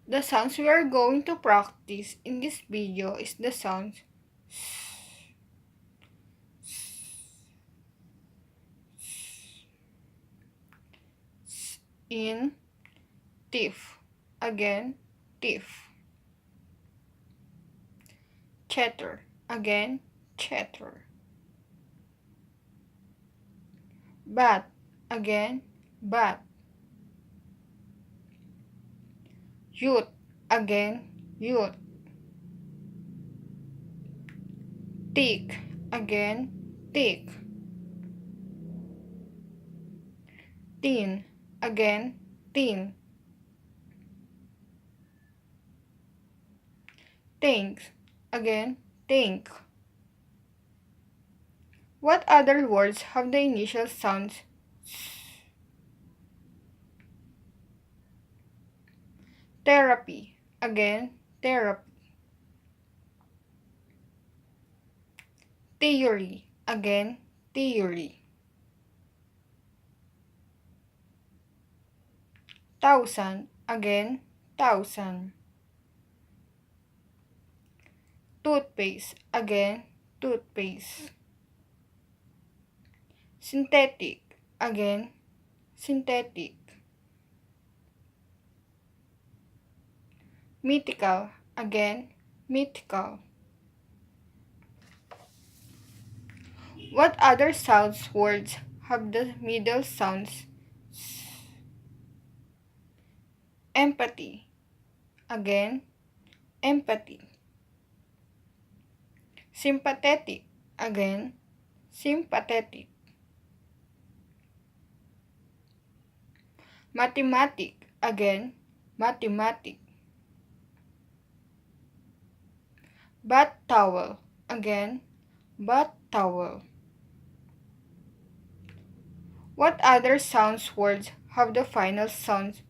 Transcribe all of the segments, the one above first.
The sounds we are going to practice in this video is the sounds in thief. Again, thief. Chatter. Again, chatter. Bat. Again, bat. Youth. Again, youth. Tick. Again, tick. Tin. Again, tin. Think. Again, think. What other words have the initial sounds? Therapy. Again, therapy. Theory. Again, theory. Thousand. Again, thousand. Toothpaste. Again, toothpaste. Synthetic. Again, synthetic. Mythical. Again, mythical. What other sounds words have the middle sounds? Empathy. Again, empathy. Sympathetic. Again, sympathetic. Mathematic. Again, mathematic. Bath towel. Again, bath towel. What other sounds words have the final sounds?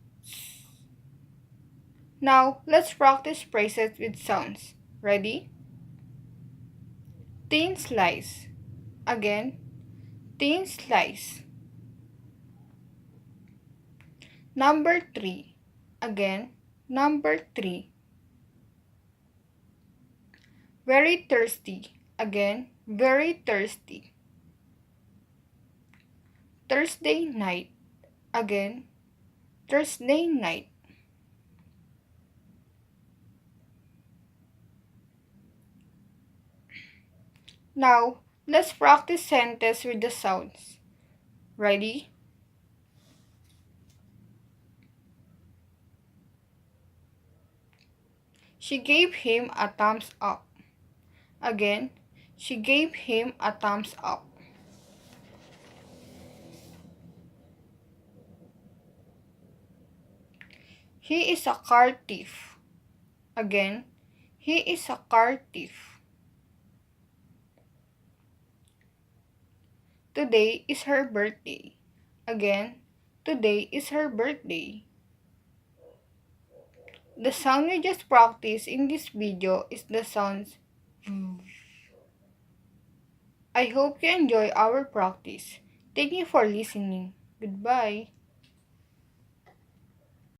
Now, let's practice phrases with sounds. Ready? Thin slice. Again, thin slice. Number 3. Again, number 3. Very thirsty. Again, very thirsty. Thursday night. Again, Thursday night. Now, let's practice sentences with the sounds. Ready? She gave him a thumbs up. Again, she gave him a thumbs up. He is a car thief. Again, he is a car thief. Today is her birthday. Again, today is her birthday. The sound we just practiced in this video is the sounds V. I hope you enjoy our practice. Thank you for listening. Goodbye.